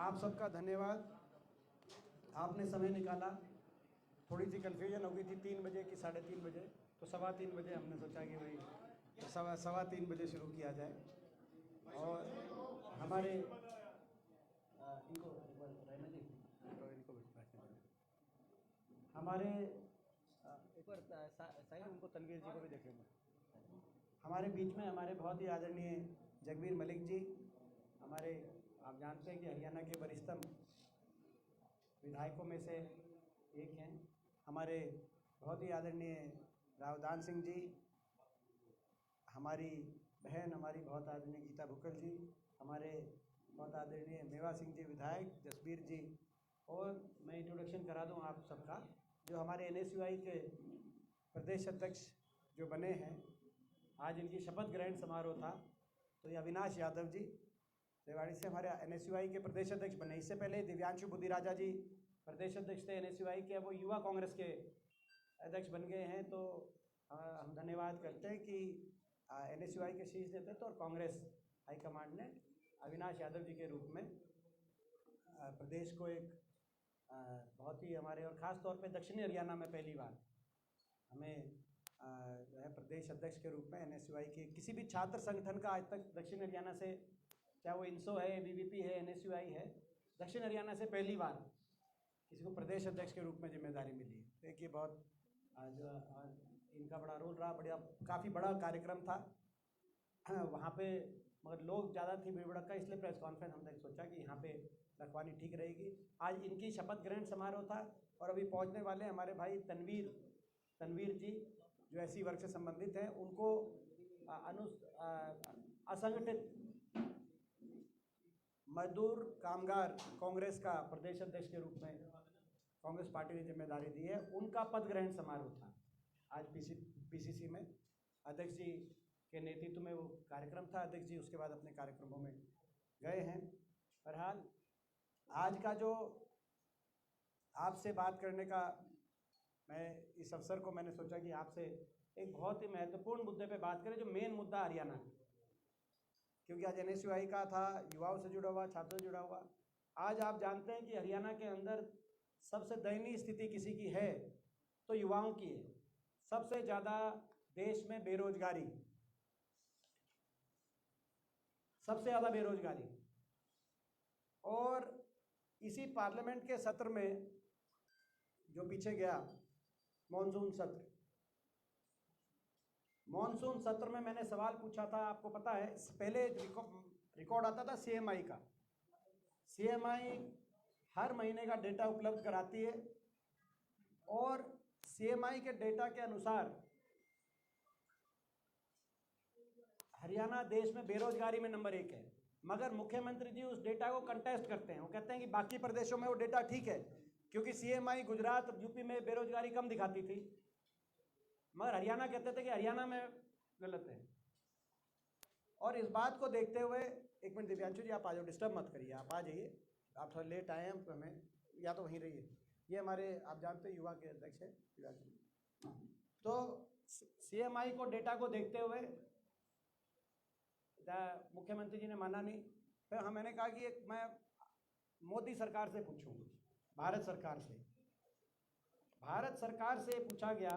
आप सबका धन्यवाद, आपने समय निकाला। थोड़ी सी कन्फ्यूजन हो गई थी 3 बजे की 3:30 बजे, तो 3:15 बजे हमने सोचा कि भाई 3:15 बजे शुरू किया जाए। और हमारे इनको रहना जी, इनको हमारे एक बार साहिल उनको तनवीर जी को भी देखेंगे। हमारे बीच में हमारे बहुत ही आदरणीय जगबीर मलिक जी, हमारे आप जानते हैं कि हरियाणा के वरिष्ठतम विधायकों में से एक हैं। हमारे बहुत ही आदरणीय रावदान सिंह जी, हमारी बहन हमारी बहुत आदरणीय गीता भुक्कल जी, हमारे बहुत आदरणीय मेवा सिंह जी विधायक, जसबीर जी। और मैं इंट्रोडक्शन करा दूं आप सबका, जो हमारे NSUI के प्रदेश अध्यक्ष जो बने हैं, आज इनकी शपथ ग्रहण समारोह था। तो ये अविनाश यादव जी रेवाड़ी से हमारे NSUI के प्रदेश अध्यक्ष बने। इससे पहले दिव्यांशु बुद्धिराजा जी प्रदेश अध्यक्ष थे NSUI के, अब वो युवा कांग्रेस के अध्यक्ष बन गए हैं। तो हम धन्यवाद करते हैं कि NSUI के शीर्ष नेतृत्व और कांग्रेस हाईकमांड ने अविनाश यादव जी के रूप में प्रदेश को एक बहुत ही हमारे और ख़ास तौर पे दक्षिणी हरियाणा में पहली बार हमें जो है प्रदेश अध्यक्ष के रूप में NSUI के किसी भी छात्र संगठन का आज तक दक्षिण हरियाणा से, चाहे वो INSO है, BBP है, NSUI है, दक्षिण हरियाणा से पहली बार किसी को प्रदेश अध्यक्ष के रूप में जिम्मेदारी मिली। देखिए बहुत आज इनका बड़ा रोल रहा, बढ़िया काफ़ी बड़ा कार्यक्रम था वहाँ पे, मगर लोग ज़्यादा थी भीड़ भड़का, इसलिए प्रेस कॉन्फ्रेंस हमने सोचा कि यहाँ पे रखवानी ठीक रहेगी। आज इनकी शपथ ग्रहण समारोह था और अभी पहुँचने वाले हमारे भाई तनवीर जी जो SC वर्ग से संबंधित हैं, उनको असंगठित मजदूर कामगार कांग्रेस का प्रदेश अध्यक्ष के रूप में कांग्रेस पार्टी ने जिम्मेदारी दी है। उनका पद ग्रहण समारोह था आज PCC में। अध्यक्ष जी के नेतृत्व में वो कार्यक्रम था। अध्यक्ष जी उसके बाद अपने कार्यक्रमों में गए हैं। बहरहाल आज का जो आपसे बात करने का मैं इस अवसर को मैंने सोचा कि आपसे एक बहुत ही महत्वपूर्ण मुद्दे पे बात करें, जो मेन मुद्दा हरियाणा, क्योंकि आज NSUI का था, युवाओं से जुड़ा हुआ, छात्रों से जुड़ा हुआ। आज आप जानते हैं कि हरियाणा के अंदर सबसे दयनीय स्थिति किसी की है तो युवाओं की है। सबसे ज़्यादा देश में बेरोजगारी, सबसे ज़्यादा बेरोजगारी। और इसी पार्लियामेंट के सत्र में जो पीछे गया मॉनसून सत्र में मैंने सवाल पूछा था, आपको पता है पहले रिकॉर्ड आता था CMI का। CMI हर महीने का डेटा उपलब्ध कराती है और CMI के डेटा के अनुसार हरियाणा देश में बेरोजगारी में नंबर 1 है। मगर मुख्यमंत्री जी उस डेटा को कंटेस्ट करते हैं। वो कहते हैं कि बाकी प्रदेशों में वो डेटा ठीक है, क्योंकि CMI गुजरात UP में बेरोजगारी कम दिखाती थी, मगर हरियाणा कहते थे कि हरियाणा में गलत है। और इस बात को देखते हुए, एक मिनट दिव्यांशु जी आप आ जाओ, डिस्टर्ब मत करिए, आप आ जाइए, आप थोड़ा लेट आए हैं, हमें या तो वहीं रहिए। ये हमारे आप जानते हैं युवा के अध्यक्ष हैं दिव्यांशु। तो CMI को डेटा को देखते हुए मुख्यमंत्री जी ने माना नहीं। फिर मैंने कहा कि मैं मोदी सरकार से पूछूंगा, भारत सरकार से पूछा गया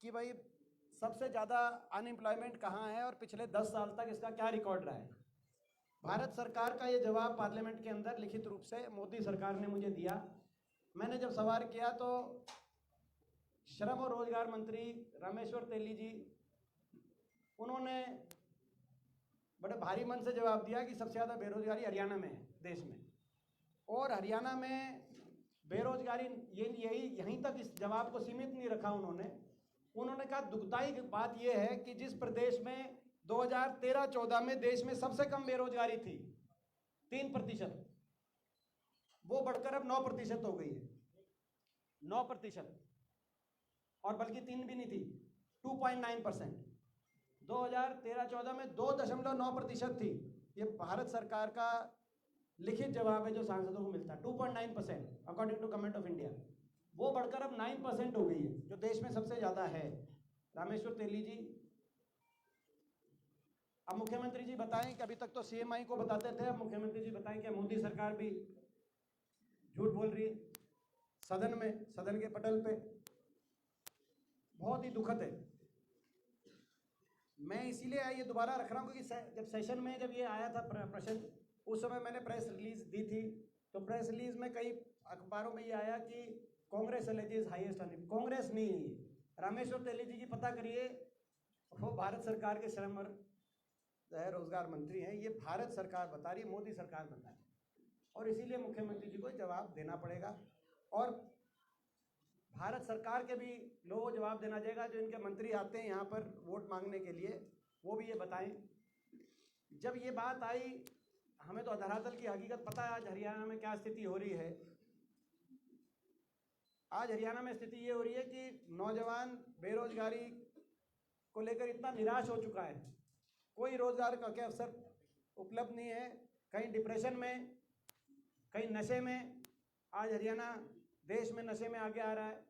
कि भाई सबसे ज़्यादा अनएम्प्लॉयमेंट कहाँ है और पिछले 10 साल तक इसका क्या रिकॉर्ड रहा है। भारत सरकार का ये जवाब पार्लियामेंट के अंदर लिखित रूप से मोदी सरकार ने मुझे दिया। मैंने जब सवाल किया तो श्रम और रोजगार मंत्री रामेश्वर तेली जी, उन्होंने बड़े भारी मन से जवाब दिया कि सबसे ज़्यादा बेरोजगारी हरियाणा में है देश में। और हरियाणा में बेरोजगारी यहीं तक इस जवाब को सीमित नहीं रखा उन्होंने कहा दुखदाई बात यह है कि जिस प्रदेश में 2013-14 में देश में सबसे कम बेरोजगारी थी 3%, वो बढ़कर अब 9% हो गई है। 9%, और बल्कि 3 भी नहीं थी, 2.9%। 2013-14 में 2.9% थी। ये भारत सरकार का लिखित जवाब है जो सांसदों को मिलता है, 2.9% according to government of India. वो बढ़कर अब 9% हो गई है, जो देश में सबसे ज़्यादा है। रामेश्वर तेली जी, अब मुख्यमंत्री जी बताएं कि अभी तक तो CMI को बताते थे, अब मुख्यमंत्री जी बताएं कि मोदी सरकार भी झूठ बोल रही है सदन में, सदन के पटल पे। बहुत ही दुखद है। मैं इसीलिए ये दोबारा रख रहा हूँ क्योंकि जब सेशन में जब ये आया था प्रश्न, उस समय मैंने प्रेस रिलीज दी थी, तो प्रेस रिलीज में कई अखबारों में ये आया कि Congress alleges highest unemployment. Congress नहीं है ये, रामेश्वर तेली जी की पता करिए, वो भारत सरकार के श्रम और रोजगार मंत्री हैं। ये भारत सरकार बता रही है, मोदी सरकार बता रही है, और इसीलिए मुख्यमंत्री जी को जवाब देना पड़ेगा। और भारत सरकार के भी लोगों को जवाब देना चाहिए, जो इनके मंत्री आते हैं यहाँ पर वोट मांगने के लिए, वो भी ये बताएं। जब ये बात आई, हमें तो धरातल की हकीकत पता है आज हरियाणा में क्या स्थिति हो रही है। आज हरियाणा में स्थिति ये हो रही है कि नौजवान बेरोजगारी को लेकर इतना निराश हो चुका है, कोई रोजगार का के अवसर उपलब्ध नहीं है, कहीं डिप्रेशन में, कहीं नशे में। आज हरियाणा देश में नशे में आगे आ रहा है,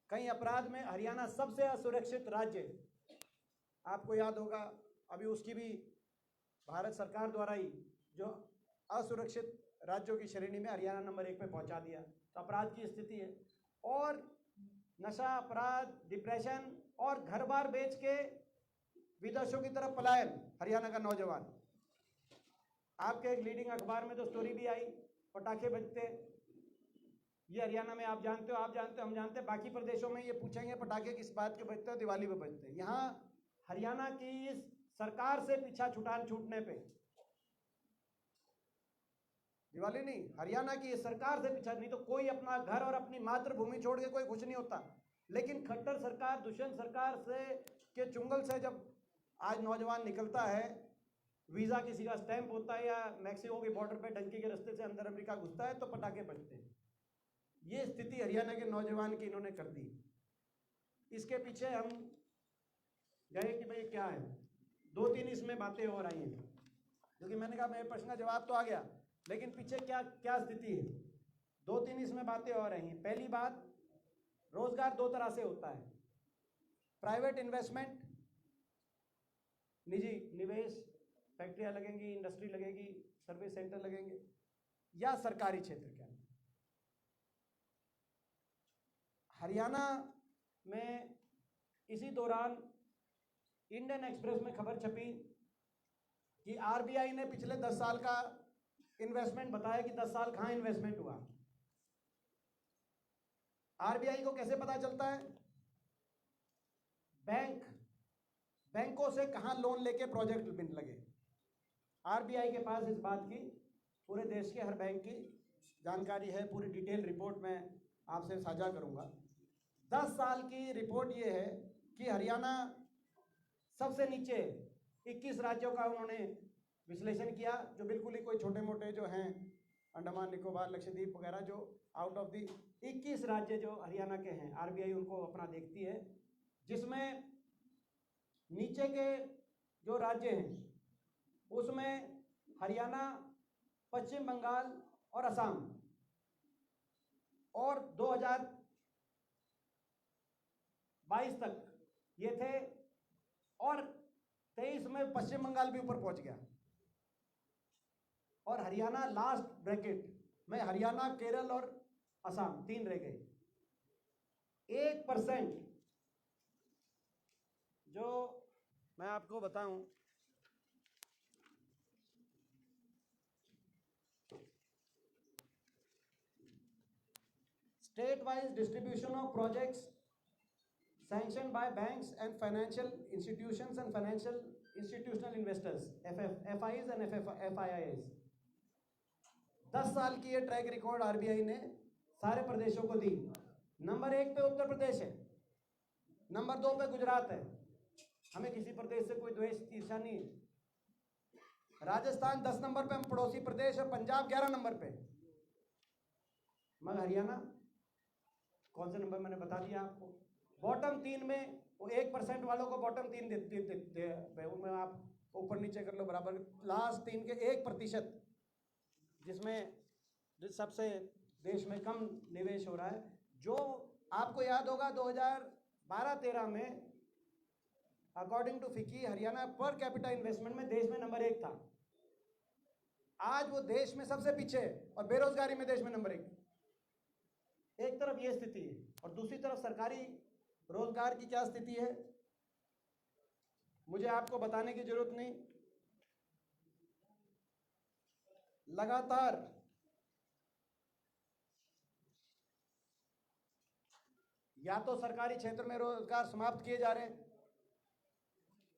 कहीं अपराध में। हरियाणा सबसे असुरक्षित राज्य, आपको याद होगा अभी उसकी भी भारत सरकार द्वारा ही जो असुरक्षित राज्यों की श्रेणी में हरियाणा नंबर 1 पे पहुंचा दिया। तो अपराध की स्थिति है, और नशा, अपराध, डिप्रेशन, और घर बार बेच के विदेशों की तरफ पलायन हरियाणा का नौजवान। आपके एक लीडिंग अखबार में तो स्टोरी भी आई, पटाखे बजते, ये हरियाणा में आप जानते हो, आप जानते हो, हम जानते हैं। बाकी प्रदेशों में ये पूछेंगे पटाखे किस बात के बजते हो, दिवाली पे बजते हैं। यहाँ हरियाणा की इस सरकार से पीछा छूटने पे, दिवाली नहीं, हरियाणा की इस सरकार से पीछा, नहीं तो कोई अपना घर और अपनी मातृभूमि छोड़ के कोई खुश नहीं होता। लेकिन खट्टर सरकार, दुष्यंत सरकार से के चुंगल से जब आज नौजवान निकलता है, वीज़ा किसी का स्टैंप होता है, या मैक्सिको के बॉर्डर पे डंकी के रास्ते से अंदर अमेरिका घुसता है, तो पटाखे बजते हैं। ये स्थिति हरियाणा के नौजवान की इन्होंने कर दी। इसके पीछे हम गए कि भाई क्या है, 2-3 इसमें बातें और आई हैं, क्योंकि मैंने कहा मेरे प्रश्न का जवाब तो आ गया, लेकिन पीछे क्या क्या स्थिति है। 2-3 इसमें बातें और आई हैं। पहली बात, रोजगार 2 तरह से होता है, प्राइवेट इन्वेस्टमेंट, निजी निवेश, फैक्ट्रियां लगेंगी, इंडस्ट्री लगेगी, सर्विस सेंटर लगेंगे, या सरकारी क्षेत्र के अंदर। हरियाणा में इसी दौरान इंडियन एक्सप्रेस में खबर छपी कि RBI ने पिछले 10 साल का इन्वेस्टमेंट बताया कि 10 साल कहाँ इन्वेस्टमेंट हुआ। RBI को कैसे पता चलता है? बैंकों से कहाँ लोन लेके प्रोजेक्ट बिन लगे। RBI के पास इस बात की, पूरे देश के हर बैंक की जानकारी है, पूरी डिटेल रिपोर्ट में आपसे साझा करूंगा। 10 साल की रिपोर्ट ये है कि हरियाणा सबसे नीचे 21 राज्यों का उन्होंने विश्लेषण किया, जो बिल्कुल ही कोई छोटे मोटे जो हैं, अंडमान निकोबार, लक्षद्वीप वगैरह, जो आउट ऑफ दी 21 राज्य जो हरियाणा के हैं, RBI उनको अपना देखती है, जिसमें नीचे के जो राज्य हैं उसमें हरियाणा, पश्चिम बंगाल और असम, और 2022 तक ये थे, और 23 में पश्चिम बंगाल भी ऊपर पहुंच गया, और हरियाणा लास्ट ब्रैकेट में, हरियाणा, केरल और असम 3 रह गए। 1% जो मैं आपको बताऊं, state wise distribution of projects sanctioned by banks and financial institutions and financial institutional investors, FIs and FIIs। 10 साल की ये ट्रैक रिकॉर्ड RBI ने सारे प्रदेशों को दी। नंबर 1 पे उत्तर प्रदेश है, नंबर 2 पे गुजरात है। हमें किसी प्रदेश से कोई द्वेष, ईर्ष्या नहीं है। राजस्थान 10 नंबर पे, हम पड़ोसी प्रदेश, और पंजाब 11 नंबर पे। मगर हरियाणा कौन से नंबर, मैंने बता दिया आपको। बॉटम 3 में, वो 1% वालों को बॉटम 3 दे, उनमें आप ऊपर नीचे कर लो बराबर। लास्ट 3 के 1%, जिसमें सबसे देश में कम निवेश हो रहा है। जो आपको याद होगा 2012-13 में according to FICCI Haryana per capita investment में देश में नंबर 1 था। आज वो देश में सबसे पीछे है और बेरोजगारी में देश में नंबर 1। एक तरफ ये स्थिति है और दूसरी तरफ सरकारी रोजगार की क्या स्थिति है मुझे आपको बताने की जरूरत नहीं। लगातार या तो सरकारी क्षेत्र में रोजगार समाप्त किए जा रहे हैं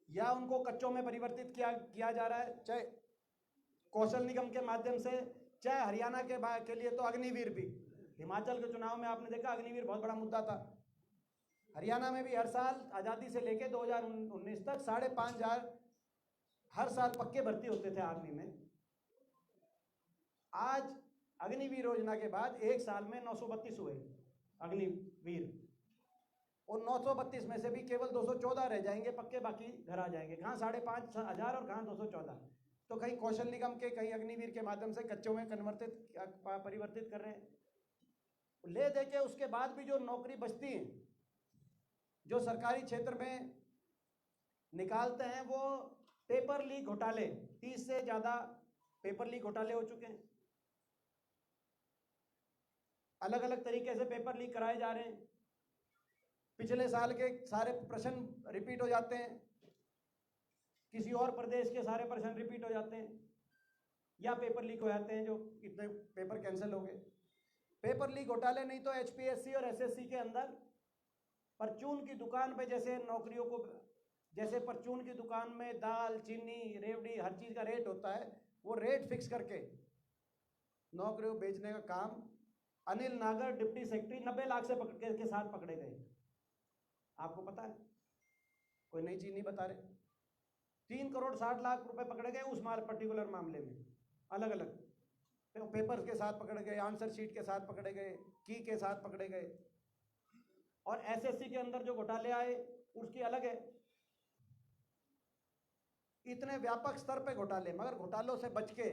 या उनको कच्चों में परिवर्तित किया जा रहा है, चाहे कौशल निगम के माध्यम से, चाहे हरियाणा के लिए तो अग्निवीर भी। हिमाचल के चुनाव में आपने देखा अग्निवीर बहुत बड़ा मुद्दा था। हरियाणा में भी हर साल आज़ादी से लेकर 2019 तक 5,500 हर साल पक्के भर्ती होते थे आर्मी में। आज अग्निवीर योजना के बाद एक साल में 932 हुए अग्निवीर, और 932 में से भी केवल 214 रह जाएंगे पक्के, बाकी घर आ जाएंगे। कहाँ 5,500 और कहाँ 214। तो कहीं कौशल निगम के, कहीं अग्निवीर के माध्यम से कच्चों में परिवर्तित कर रहे हैं। ले दे के उसके बाद भी जो नौकरी बचती है, जो सरकारी क्षेत्र में निकालते हैं, वो पेपर लीक घोटाले, 30 से ज़्यादा पेपर लीक घोटाले हो चुके हैं। अलग अलग तरीके से पेपर लीक कराए जा रहे हैं। पिछले साल के सारे प्रश्न रिपीट हो जाते हैं, किसी और प्रदेश के सारे प्रश्न रिपीट हो जाते हैं, या पेपर लीक हो जाते हैं, जो इतने पेपर कैंसिल हो गए। पेपर लीक घोटाले नहीं तो HPSC और SSC के अंदर परचून की दुकान पे जैसे नौकरियों को, जैसे परचून की दुकान में दाल, चीनी, रेवड़ी, हर चीज़ का रेट होता है, वो रेट फिक्स करके नौकरियों बेचने का काम अनिल नागर डिप्टी सेक्रेटरी 90 लाख से के साथ पकड़े गए। आपको पता है, कोई नई चीज नहीं बता रहे। 3 करोड़ 60 लाख रुपए पकड़े गए उस पर्टिकुलर मामले में। अलग अलग पेपर्स के साथ पकड़े गए, आंसर शीट के साथ पकड़े गए, की के साथ पकड़े गए। और SSC के अंदर जो घोटाले आए उसकी अलग है। इतने व्यापक स्तर पे घोटाले, मगर घोटालों से बच के,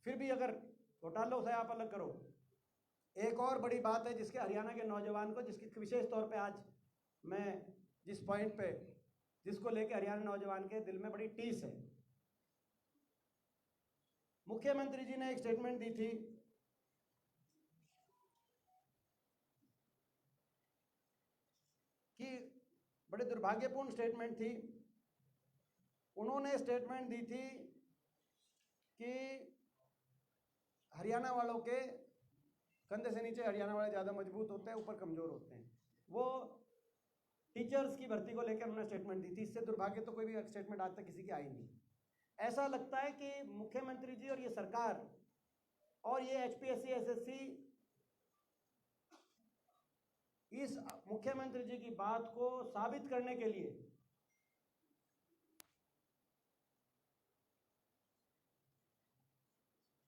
फिर भी अगर घोटालों से आप अलग करो। एक और बड़ी बात है जिसके हरियाणा के नौजवान को, जिसकी विशेष तौर पे आज मैं जिस पॉइंट पे, जिसको लेके हरियाणा नौजवान के दिल में बड़ी टीस है। मुख्यमंत्री जी ने एक स्टेटमेंट दी थी कि बड़े दुर्भाग्यपूर्ण स्टेटमेंट थी। उन्होंने स्टेटमेंट दी थी कि हरियाणा वालों के कंधे से नीचे हरियाणा वाले ज़्यादा मजबूत होते हैं, ऊपर कमज़ोर होते हैं। वो टीचर्स की भर्ती को लेकर उन्होंने स्टेटमेंट दी थी। इससे दुर्भाग्य तो कोई भी स्टेटमेंट आज तक किसी की आई नहीं। ऐसा लगता है कि मुख्यमंत्री जी और ये सरकार और ये HPSC SSC इस मुख्यमंत्री जी की बात को साबित करने के लिए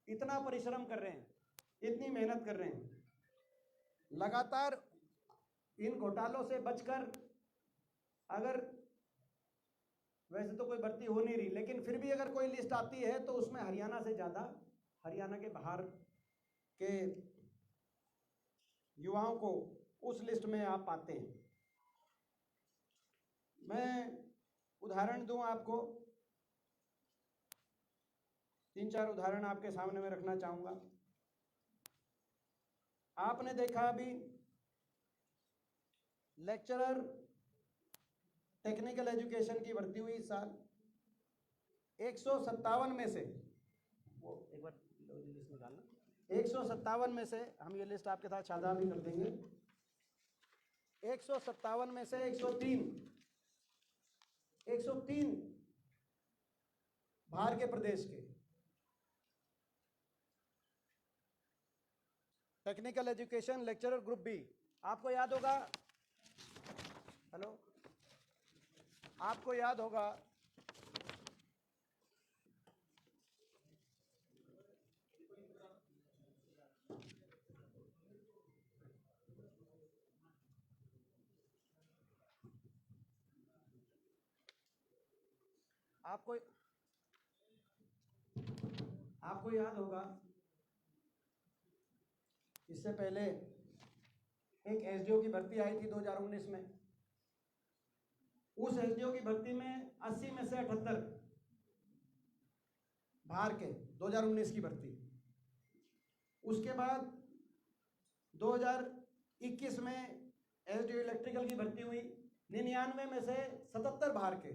इतना परिश्रम कर रहे हैं, इतनी मेहनत कर रहे हैं। लगातार इन घोटालों से बचकर, अगर वैसे तो कोई भर्ती हो नहीं रही, लेकिन फिर भी अगर कोई लिस्ट आती है तो उसमें हरियाणा से ज़्यादा, हरियाणा के बाहर के युवाओं को उस लिस्ट में आप पाते हैं। मैं उदाहरण दूं आपको, 3-4 उदाहरण आपके सामने में रखना चाहूँगा। आपने देखा अभी लेक्चरर टेक्निकल एजुकेशन की भर्ती हुई इस साल। 157 में से, वो एक बार लिस्ट निकालना, 157 में से, हम ये लिस्ट आपके साथ साझा भी कर देंगे। 157 में से 103 बाहर के प्रदेश के technical education lecturer group B. आपको याद होगा, हेलो, आपको याद होगा आपको याद होगा इससे पहले एक SDO की भर्ती आई थी 2019 में। उस एसडीओ की भर्ती में 80 में से 78 बाहर के, 2019 की भर्ती। उसके बाद 2021 में एसडीओ इलेक्ट्रिकल की भर्ती हुई, 99 में से 77 बाहर के,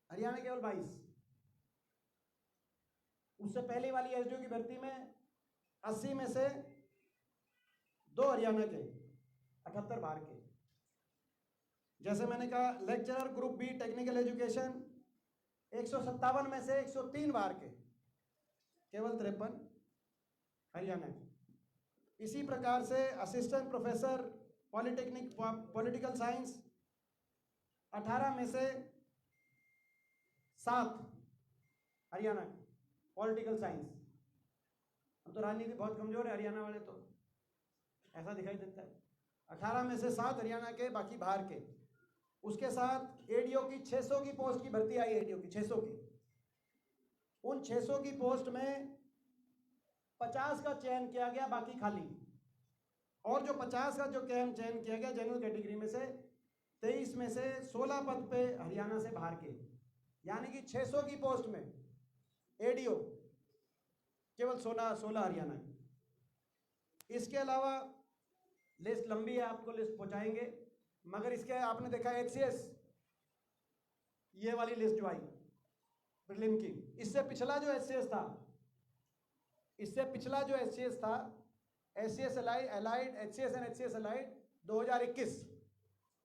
हरियाणा केवल 22। उससे पहले वाली एसडीओ की भर्ती में 80 में से 2 हरियाणा के, 78 बाहर के। जैसे मैंने कहा lecturer group B technical education 157 में से 103 बाहर के, केवल 53 हरियाणा के। इसी प्रकार से assistant professor polytechnic political science 18 में से 7 हरियाणा के, पॉलिटिकल साइंस। अब तो राजनीति बहुत कमजोर है हरियाणा वाले, तो ऐसा दिखाई देता है। 18 में से 7 हरियाणा के, बाकी बाहर के। उसके साथ एडीओ की 600 की पोस्ट की भर्ती आई, एडीओ की 600 की। उन 600 की पोस्ट में 50 का चयन किया गया, बाकी खाली। और जो 50 का जो चयन किया गया जनरल कैटेगरी में से 23 में से 16 पद पे हरियाणा से बाहर के, यानी कि 600 की पोस्ट में एडीओ केवल 16 हरियाणा की। इसके अलावा लिस्ट लंबी है, आपको लिस्ट पहुंचाएंगे, मगर इसके आपने देखा एचसीएस, ये वाली लिस्ट जो आई प्रीलिम की, इससे पिछला जो एचसीएस था, HCS allied, HCS and HCS allied 2021,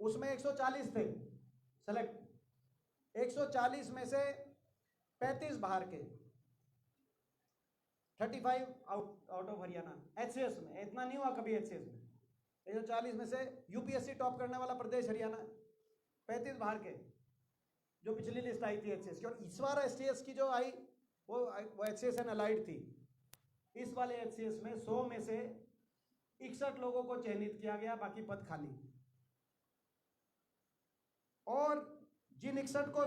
उसमें 140 थे सेलेक्ट। 140 में से 35 बाहर के, 35 आउट ऑफ हरियाणा। एचसीएस में इतना नहीं हुआ कभी, एचसीएस में 140 में से यूपीएससी टॉप करने वाला प्रदेश हरियाणा, 35 बाहर के, जो पिछली लिस्ट आई थी एचसीएस की। और इस बार एचसीएस की जो आई वो एचसीएस एंड अलाइड थी। इस वाले एचसीएस में 100 में से 61 लोगों को चयनित किया गया, बाकी पद खाली। और जिन 61 को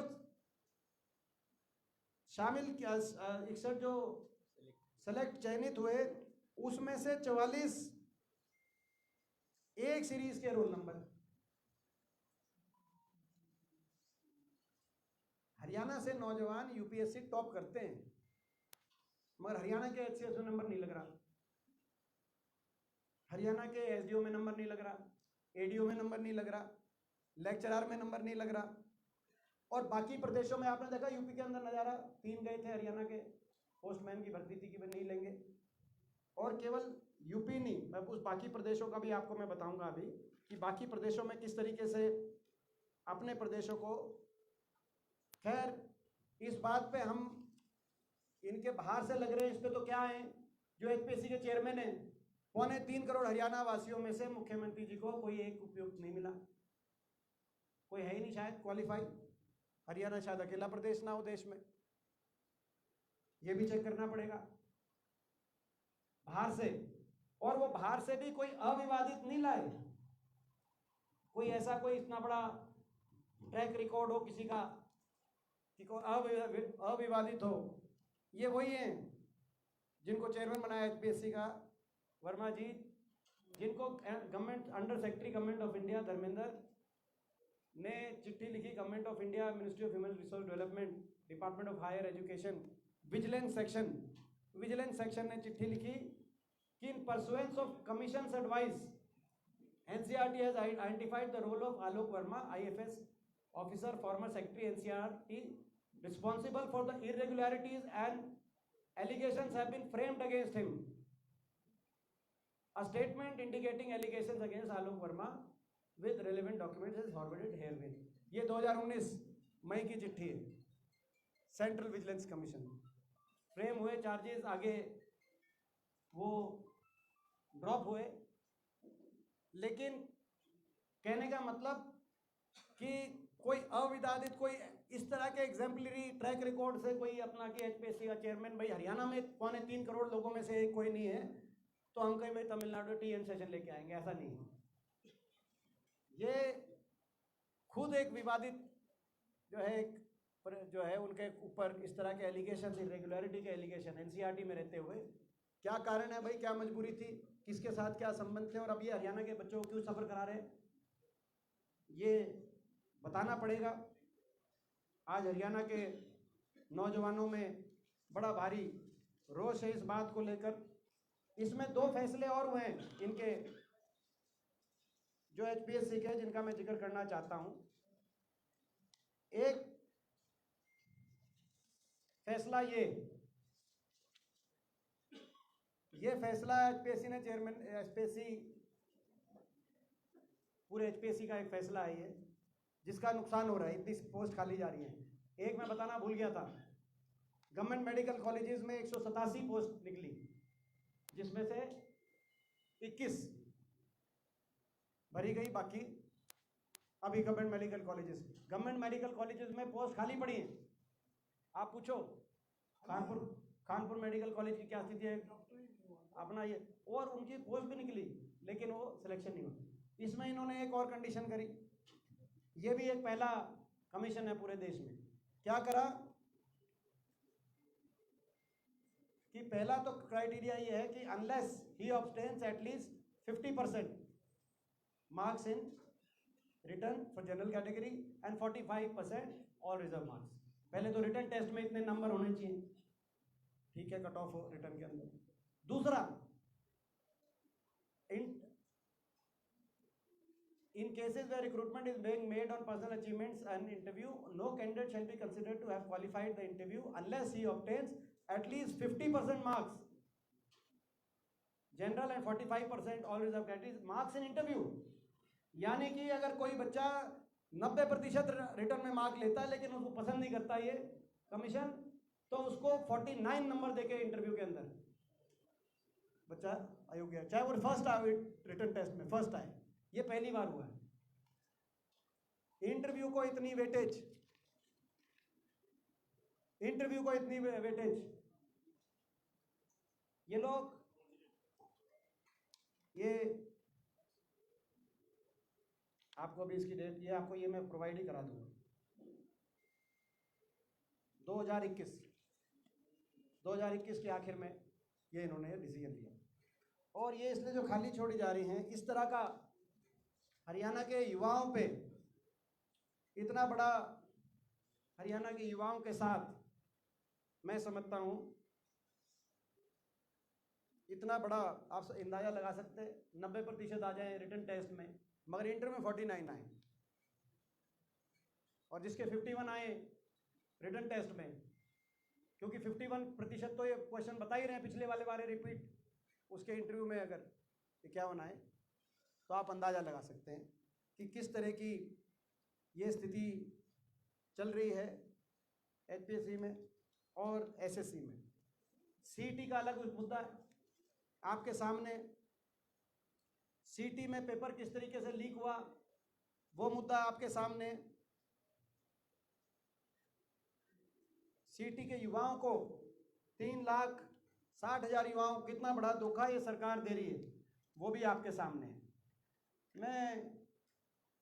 शामिल किया, 61 जो सेलेक्ट चयनित हुए, उसमें से 44 एक सीरीज के रोल नंबर। हरियाणा से नौजवान यूपीएससी टॉप करते हैं, मगर हरियाणा के एचसीएस में नंबर नहीं लग रहा, हरियाणा के एसडीओ में नंबर नहीं लग रहा, एडीओ में नंबर नहीं लग रहा, लेक्चरर में नंबर नहीं लग रहा। और बाकी प्रदेशों में आपने देखा, यूपी के अंदर नज़ारा, 3 गए थे हरियाणा के, पोस्टमैन की भर्ती थी कि वे नहीं लेंगे। और केवल यूपी नहीं, मैं उस बाकी प्रदेशों का भी आपको मैं बताऊंगा अभी कि बाकी प्रदेशों में किस तरीके से अपने प्रदेशों को। खैर, इस बात पे हम इनके बाहर से लग रहे हैं, इस पे तो क्या है, जो एचपीएससी के चेयरमैन हैं, 3.25 करोड़ हरियाणा वासियों में से मुख्यमंत्री जी को कोई एक उपयुक्त नहीं मिला, कोई है ही नहीं शायद क्वालिफाई। हरियाणा शायद अकेला प्रदेश ना हो देश में, ये भी चेक करना पड़ेगा बाहर से। और वो बाहर से भी कोई अविवादित नहीं लाए, कोई ऐसा कोई इतना बड़ा ट्रैक रिकॉर्ड हो किसी का कि कोई अविवादित हो। ये वही हैं जिनको चेयरमैन बनाया एचपीएससी का, वर्मा जी, जिनको government under secretary government of India Dharmendra ने चिट्ठी लिखी, government of India, ministry of human resource development, department of higher education, vigilance section ने चिट्ठी लिखी कि in pursuance of commissions advice NCERT has identified the role of Alok Verma, IFS officer, former secretary NCERT, responsible for the irregularities and allegations have been framed against him. A statement indicating allegations against Alok Verma with relevant documents is forwarded herewith. ये 2019 मई की चिट्ठी है, central vigilance commission. Frame हुए charges, आगे वो drop हुए, लेकिन कहने का मतलब कि कोई अविवादित, कोई इस तरह के एग्जाम्पलरी ट्रैक रिकॉर्ड से कोई अपना कि एचपीएससी का चेयरमैन, भाई हरियाणा में 3.25 करोड़ लोगों में से कोई नहीं है, तो हम कहीं भाई तमिलनाडु टीएन सेशन लेके आएंगे, ऐसा नहीं है। ये खुद एक विवादित जो है उनके ऊपर इस तरह के एलिगेशन, इरेगुलरिटी के एलिगेशन, एनसीईआरटी में रहते हुए, क्या कारण है भाई, क्या मजबूरी थी, किसके साथ क्या संबंध थे, और अब ये हरियाणा के बच्चों को क्यों सफर करा रहे हैं? ये बताना पड़ेगा। आज हरियाणा के नौजवानों में बड़ा भारी रोष है इस बात को लेकर। इसमें 2 फैसले और हुए हैं इनके जो HPSC के, जिनका मैं जिक्र करना चाहता हूं। एक फैसला ये फैसला HPSC ने चेयरमैन HPSC पूरे HPSC का एक फैसला है ये, जिसका नुकसान हो रहा है, इतनी पोस्ट खाली जा रही है। एक मैं बताना भूल गया था, गवर्नमेंट मेडिकल कॉलेजेस में 187 पोस्ट निकली, जिसमें से 21 भरी गई, बाकी अभी गवर्नमेंट मेडिकल कॉलेजेस में पोस्ट खाली पड़ी है। आप पूछो कानपुर मेडिकल कॉलेज की क्या स्थिति है अपना ये, और उनकी पोस्ट भी निकली लेकिन वो सिलेक्शन नहीं हुआ। इसमें इन्होंने एक और कंडीशन करी, ये भी एक पहला कमीशन है पूरे देश में। क्या करा कि पहला तो क्राइटेरिया ये है कि unless he obtains at least 50% marks in return for general category and 45% all reserve marks. पहले तो रिटर्न टेस्ट में इतने नंबर होने चाहिए, ठीक है, कट ऑफ हो रिटर्न के अंदर। दूसरा, in cases where recruitment is being made on personal achievements and interview, no candidate shall be considered to have qualified the interview unless he obtains at least 50% marks general and 45% all reserve categories marks in interview। यानी कि अगर कोई बच्चा 90% return में mark लेता है लेकिन उसको पसंद नहीं करता ये कमीशन, तो उसको 49 नंबर देके इंटरव्यू के अंदर बच्चा अयोग्य है, चाहे वो फर्स्ट आए रिटर्न टेस्ट में फर्स्ट आए। ये पहली बार हुआ है। इंटरव्यू को इतनी वेटेज, ये लोग ये आपको अभी इसकी डेट, ये आपको ये मैं प्रोवाइड ही करा दूंगा। 2021 के आखिर में ये इन्होंने डिसीजन लिया, और ये इसलिए जो खाली छोड़ी जा रही हैं, इस तरह का हरियाणा के युवाओं पे इतना बड़ा, हरियाणा के युवाओं के साथ मैं समझता हूं इतना बड़ा, आप अंदाजा लगा सकते हैं 90% आ जाए रिटर्न टेस्ट में, मगर इंटर में 49 आए, और जिसके 51 आए रिटर्न टेस्ट में, क्योंकि 51% तो ये क्वेश्चन बता ही रहे हैं पिछले वाले बारे रिपीट, उसके इंटरव्यू में अगर 51 आए तो आप अंदाज़ा लगा सकते हैं कि किस तरह की ये स्थिति चल रही है HPSC में और SSC में। CET का अलग मुद्दा है आपके सामने, CET में पेपर किस तरीके से लीक हुआ वो मुद्दा आपके सामने। CET के युवाओं को 3,60,000 युवाओं को कितना बड़ा धोखा ये सरकार दे रही है वो भी आपके सामने है। मैं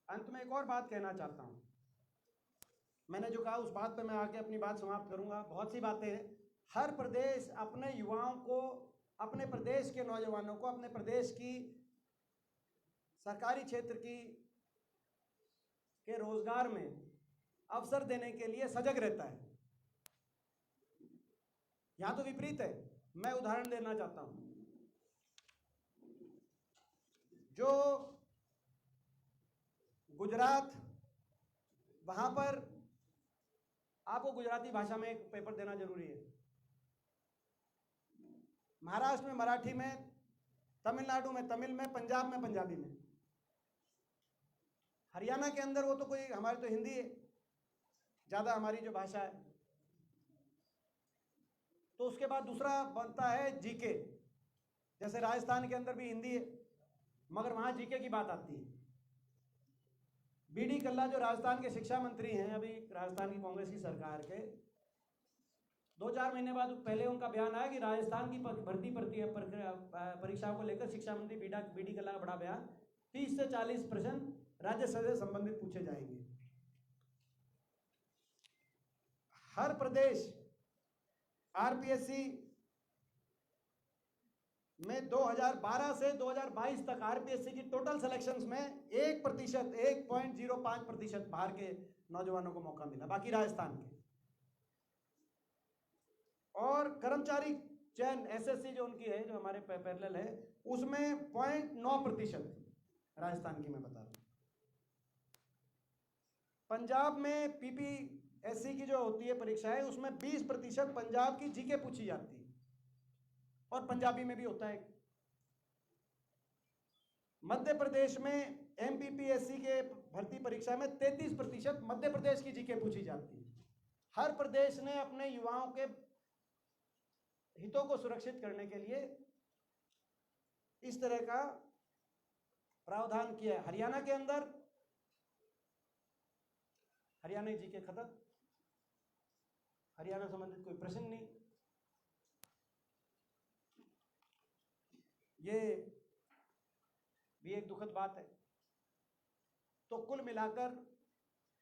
अंत में एक और बात कहना चाहता हूँ, मैंने जो कहा उस बात पे मैं आके अपनी बात समाप्त करूँगा। बहुत सी बातें हैं, हर प्रदेश अपने युवाओं को, अपने प्रदेश के नौजवानों को, अपने प्रदेश की सरकारी क्षेत्र के रोजगार में अवसर देने के लिए सजग रहता है। यहाँ तो विपरीत है। मैं उदाहरण देना चाहता हूँ, जो गुजरात, वहाँ पर आपको गुजराती भाषा में एक पेपर देना जरूरी है, महाराष्ट्र में मराठी में, तमिलनाडु में तमिल में, पंजाब में पंजाबी में। हरियाणा के अंदर वो तो कोई, हमारी तो हिंदी है ज़्यादा हमारी जो भाषा है, तो उसके बाद दूसरा बनता है जीके। जैसे राजस्थान के अंदर भी हिंदी है मगर वहाँ जीके की बात आती है। BD कल्ला जो राजस्थान के शिक्षा मंत्री हैं, अभी राजस्थान की कांग्रेस की सरकार के, 2-4 महीने बाद पहले उनका बयान आया कि राजस्थान की भर्ती परीक्षाओं को लेकर शिक्षा मंत्री BD कल्ला का बड़ा बयान, 30 से 40 प्रश्न राज्य से संबंधित पूछे जाएंगे। हर प्रदेश RPSC में 2012 से 2022 तक आरपीएससी की टोटल सिलेक्शंस में 1%, 1.05% बाहर के नौजवानों को मौका मिला, बाकी राजस्थान के। और कर्मचारी चयन एसएससी जो उनकी है, जो हमारे पैरेलल है, उसमें 0.9% राजस्थान की मैं बता रहा हूँ। पंजाब में पीपीएससी की जो होती है परीक्षा है, उसमें 20% पंजाब की जीके पूछी जाती है और पंजाबी में भी होता है। मध्य प्रदेश में एमपीपीएससी के भर्ती परीक्षा में 33% मध्य प्रदेश की जीके पूछी जाती है। हर प्रदेश ने अपने युवाओं के हितों को सुरक्षित करने के लिए इस तरह का प्रावधान किया है। हरियाणा के अंदर हरियाणा जीके खत्म, हरियाणा संबंधित कोई प्रश्न नहीं। ये भी एक दुखद बात है। तो कुल मिलाकर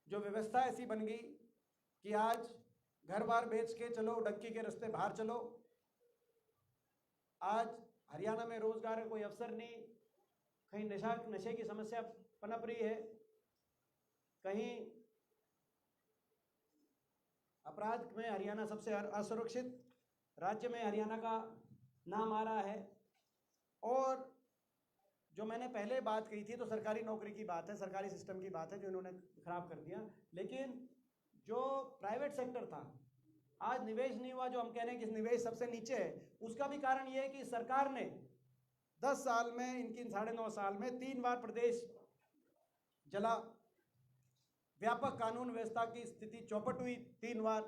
जो व्यवस्था ऐसी बन गई कि आज घर बार बेच के चलो, डक्की के रास्ते बाहर चलो। आज हरियाणा में रोजगार का कोई अवसर नहीं, कहीं नशे की समस्या पनप रही है, कहीं अपराध में हरियाणा सबसे असुरक्षित राज्य में हरियाणा का नाम आ रहा है। और जो मैंने पहले बात कही थी, तो सरकारी नौकरी की बात है, सरकारी सिस्टम की बात है, जो इन्होंने खराब कर दिया। लेकिन जो प्राइवेट सेक्टर था, आज निवेश नहीं हुआ। जो हम कह रहे हैं कि निवेश सबसे नीचे है, उसका भी कारण ये है कि सरकार ने 10 साल में, इनकी 9.5 साल में 3 बार प्रदेश जला, व्यापक कानून व्यवस्था की स्थिति चौपट हुई 3 बार।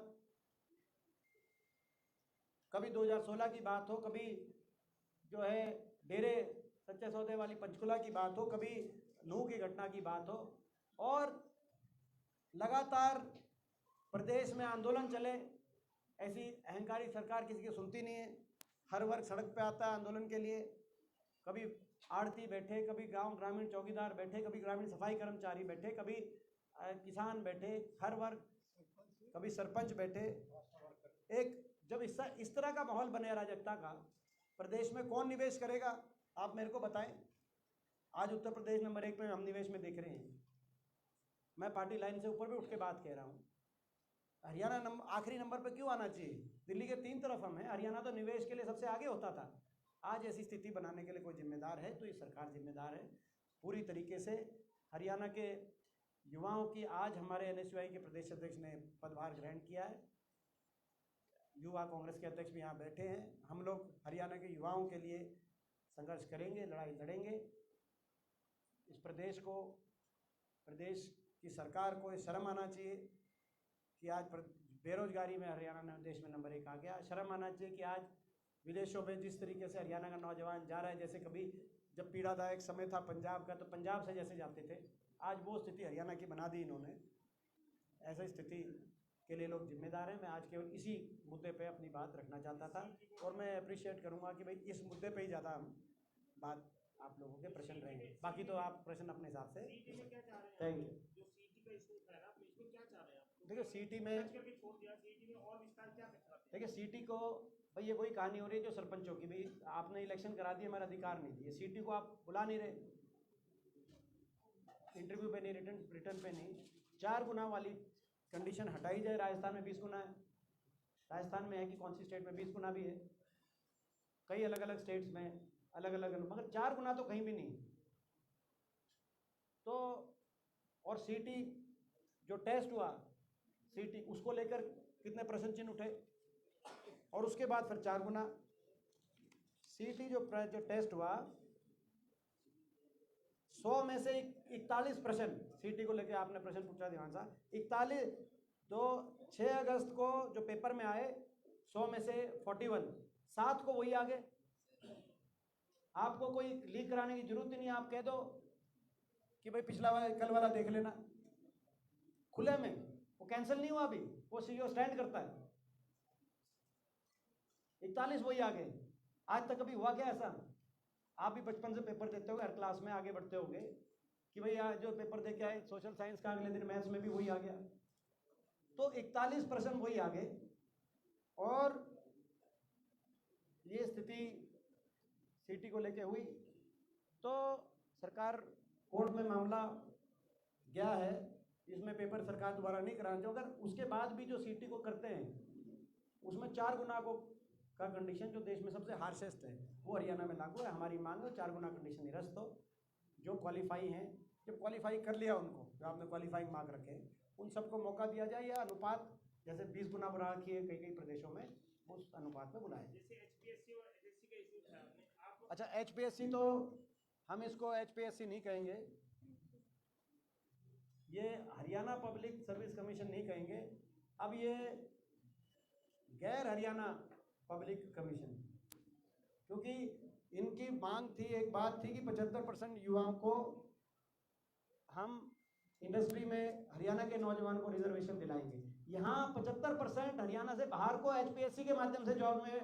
कभी 2016 की बात हो, कभी जो है डेरे सच्चे सौदे वाली पंचकुला की बात हो, कभी नूह की घटना की बात हो, और लगातार प्रदेश में आंदोलन चले। ऐसी अहंकारी सरकार किसी की सुनती नहीं है। हर वर्ग सड़क पे आता है आंदोलन के लिए। कभी आड़ती बैठे, कभी गांव ग्रामीण चौकीदार बैठे, कभी ग्रामीण सफाई कर्मचारी बैठे, कभी किसान बैठे, हर वर्ग, कभी सरपंच बैठे। एक जब इस तरह का माहौल बने अराजकता का, प्रदेश में कौन निवेश करेगा? आप मेरे को बताएं। आज उत्तर प्रदेश नंबर 1 पे हम निवेश में देख रहे हैं। मैं पार्टी लाइन से ऊपर भी उठ के बात कह रहा हूँ। हरियाणा आखिरी नंबर पे क्यों आना चाहिए? दिल्ली के 3 तरफ हम हैं। हरियाणा तो निवेश के लिए सबसे आगे होता था। आज ऐसी स्थिति बनाने के लिए कोई जिम्मेदार है तो ये सरकार जिम्मेदार है पूरी तरीके से। हरियाणा के युवाओं की आज हमारे एनएसयूआई के प्रदेश अध्यक्ष ने पदभार ग्रहण किया है। युवा कांग्रेस के अध्यक्ष भी यहाँ बैठे हैं। हम लोग हरियाणा के युवाओं के लिए संघर्ष करेंगे, लड़ाई लड़ेंगे। इस प्रदेश को, प्रदेश की सरकार को शर्म आना चाहिए कि आज बेरोजगारी में हरियाणा देश में नंबर 1 आ गया। शर्म आना चाहिए कि आज विदेशों में जिस तरीके से हरियाणा का नौजवान जा रहा है, जैसे कभी जब पीड़ादायक समय था पंजाब का, तो पंजाब से जैसे जाते थे, आज वो स्थिति हरियाणा की बना दी इन्होंने। ऐसी स्थिति के लिए लोग जिम्मेदार हैं। मैं आज केवल इसी मुद्दे पे अपनी बात रखना चाहता था और मैं अप्रिशिएट करूंगा कि भाई इस मुद्दे पे ही ज़्यादा हम बात आप लोगों के प्रश्न रहेंगे। बाकी तो आप प्रश्न अपने हिसाब से। Thank you. देखिए सीटी में, देखिए सीटी को भाई ये कोई कहानी हो रही है जो सरपंचों की, भाई आपने इलेक्शन करा दिया, हमारा अधिकार नहीं दिए, सीटी को आप बुला नहीं रहे, इंटरव्यू पे नहीं, रिटर्न पे नहीं। 4 गुना वाली कंडीशन हटाई जाए। राजस्थान में 20 गुना है। राजस्थान में है कि कौन सी स्टेट में 20 गुना भी है, कई अलग अलग स्टेट्स में अलग अलग, मगर 4 गुना तो कहीं भी नहीं। तो और सीटी जो टेस्ट हुआ, सीटी उसको लेकर कितने प्रश्न चिन्ह उठे, और उसके बाद फिर 4 गुना। सीटी जो टेस्ट हुआ, 100 में से 41 प्रश्न सीटी को लेकर आपने प्रश्न पूछा ध्यान सा। 41 तो 6 अगस्त को जो पेपर में आए, 100 में से 41, 7 को वही आ गए। आपको कोई लीक कराने की जरूरत ही नहीं। आप कह दो कि भाई पिछला वाला, कल वाला देख लेना, खुले में। वो कैंसिल नहीं हुआ अभी, वो सीईओ स्टैंड करता है। 41 वही आ गए। आज तक कभी हुआ क्या ऐसा? आप भी बचपन से पेपर देते होगे, हर क्लास में आगे बढ़ते होगे कि भाई आज जो पेपर दे के आए सोशल साइंस का, अगले दिन मैथ्स में भी वही आ गया। तो 41 प्रश्न वही आ गए। और ये स्थिति सीटी को लेके हुई, तो सरकार कोर्ट में मामला गया है, इसमें पेपर सरकार दोबारा नहीं कराना चाहिए। अगर उसके बाद भी जो सीटी को करते हैं उसमें 4 गुना को का कंडीशन जो देश में सबसे हार्शेस्ट है वो हरियाणा में लागू है। हमारी मांग है 4 गुना कंडीशन निरस्त हो। जो क्वालिफाई हैं, जब क्वालिफाई कर लिया उनको, जो आपने क्वालिफाइंग मार्क रखे उन सबको मौका दिया जाए, या अनुपात जैसे 20 गुना बढ़ा रखी है कई कई प्रदेशों में, उस अनुपात में बुलाएं। जैसे एचपीएससी और एचएससी का इशू था, आप अच्छा, एचपीएससी तो हम इसको एचपीएससी नहीं कहेंगे, ये हरियाणा पब्लिक सर्विस कमीशन नहीं कहेंगे, अब ये गैर हरियाणा पब्लिक कमीशन, क्योंकि इनकी मांग थी, एक बात थी कि 75% युवाओं को हम इंडस्ट्री में हरियाणा के नौजवान को रिजर्वेशन दिलाएंगे। यहाँ 75% हरियाणा से बाहर को एचपीएससी के माध्यम से जॉब में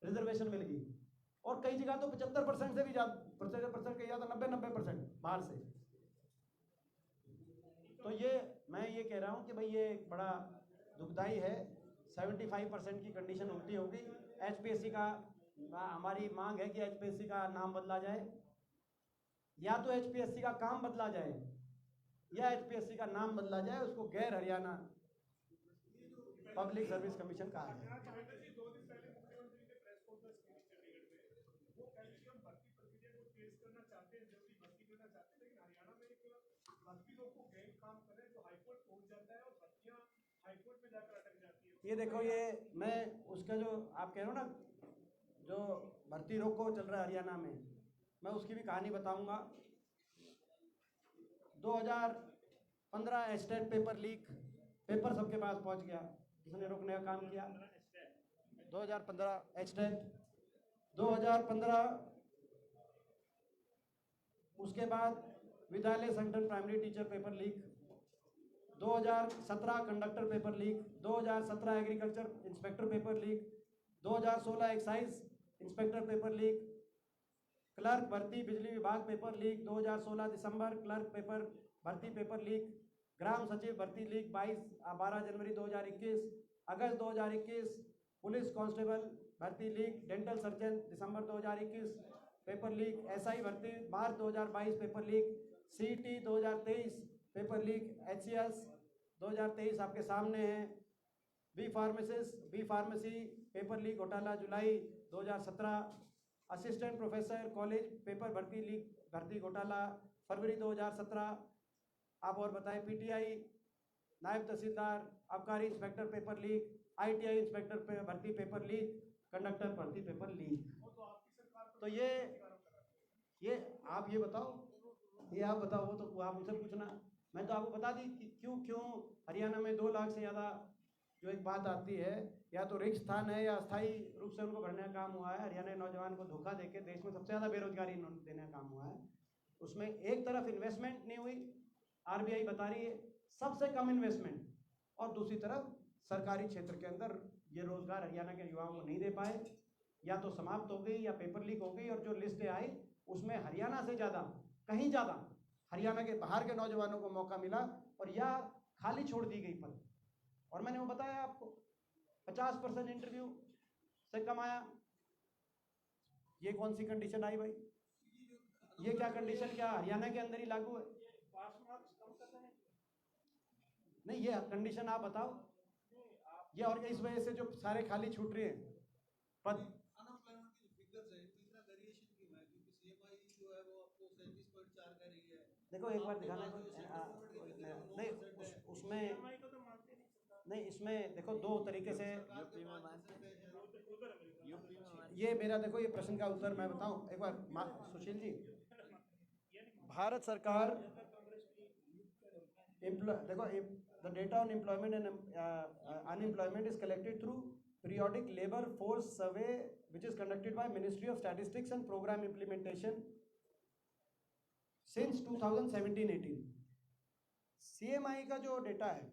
रिजर्वेशन मिल गई, और कई जगह तो 75% से भी ज़्यादा, 75% के ज़्यादा 90% बाहर से। तो ये मैं ये कह रहा हूँ कि भाई ये एक बड़ा दुखदाई है। 75% की कंडीशन उल्टी होगी। एचपीएससी का हमारी मांग है कि एचपीएससी का नाम बदला जाए, या तो एचपीएससी का काम बदला जाए या एचपीएससी का नाम बदला जाए, उसको गैर हरियाणा पब्लिक सर्विस कमीशन कहा जाए। 2 दिन पहले मुख्यमंत्री ने प्रेस कॉन्फ्रेंस की चंडीगढ़ में, वो कह रहे हम भर्ती प्रक्रिया को तेज करना चाहते हैं, जल्दी भर्ती करना चाहते हैं, लेकिन हरियाणा में एक भर्ती लोग को गैंग काम करें जो हाईकोर्ट पहुंच जाता है और भर्तियां हाईकोर्ट में जाकर अटक जाती है। ये देखो, ये मैं उसका जो आप कह रहे हो ना, जो भर्ती रोको चल रहा है हरियाणा में, मैं उसकी भी कहानी बताऊंगा। 2015 एस्टेट पेपर लीक, पेपर सबके पास पहुंच गया, किसने रोकने का काम किया? 2015 एस्टेट, 2015 उसके बाद विद्यालय central primary teacher paper leak, 2017 conductor paper leak, 2017 agriculture inspector paper leak, 2016 excise inspector paper leak, clerk भर्ती बिजली विभाग पेपर लीक 2016 दिसंबर, क्लर्क पेपर भर्ती पेपर लीक, ग्राम सचिव भर्ती लीक 12 जनवरी 2021, अगस्त 2021 पुलिस कांस्टेबल भर्ती लीक, डेंटल सर्जन दिसंबर 2021 पेपर लीक, एसआई भर्ती मार्च 2022 paper leak, सीटी 2023 paper leak, HCS 2023 आपके सामने है, बी फार्मेसी पेपर लीक घोटाला जुलाई 2017, असिस्टेंट प्रोफेसर कॉलेज पेपर भर्ती लीक भर्ती घोटाला फरवरी 2017। आप और बताएं, पीटीआई नायब तहसीलदार आबकारी inspector paper leak, ITI inspector भर्ती पेपर लीक, कंडक्टर भर्ती पेपर लीक। तो ये आप ये बताओ, ये आप बताओ, वो तो आप मुझसे पूछना, मैं तो आपको बता दी कि क्यों हरियाणा में 2 लाख से ज़्यादा जो एक बात आती है, या तो रिक्त स्थान है या अस्थायी रूप से उनको भरने का काम हुआ है। हरियाणा के नौजवान को धोखा देके देश में सबसे ज़्यादा बेरोजगारी देने का काम हुआ है। उसमें एक तरफ इन्वेस्टमेंट नहीं हुई, आरबीआई बता रही है सबसे कम इन्वेस्टमेंट, और दूसरी तरफ सरकारी क्षेत्र के अंदर ये रोजगार हरियाणा के युवाओं को नहीं दे पाए, या तो समाप्त हो गई या पेपर लीक हो गई, और जो लिस्टें आई उसमें हरियाणा से ज़्यादा, कहीं ज़्यादा हरियाणा के बाहर के नौजवानों को मौका मिला, और या खाली छोड़ दी गई पद। और मैंने वो बताया आपको 50% इंटरव्यू से कम आया। ये कौन सी कंडीशन आई भाई? ये क्या कंडीशन, क्या हरियाणा के अंदर ही लागू है? पास मार्क्स कम कर रहे हैं। नहीं, ये कंडीशन आप बताओ। ये और इस वजह से जो सारे खाली छूट रहे हैं पद। अनएम्प्लॉयमेंट की फिगर्स है, इतना वेरिएशन क्यों है? क्योंकि सीएमआई जो है वो आपको 37.4 कह रही है। देखो एक बार दिखाना, नहीं उसमें सीएमआई को तो मानते नहीं सरकार। नहीं, इसमें देखो 2 तरीके से यूपी में मानते हैं, यूपी में मानते ये मेरा देखो, ये प्रश्न का उत्तर मैं बताऊं एक बार सुशील जी। भारत सरकार देखो, the data on employment and unemployment is collected through periodic labour force survey which is conducted by ministry of statistics and programme implementation since 2017-18। CMI का जो डेटा है,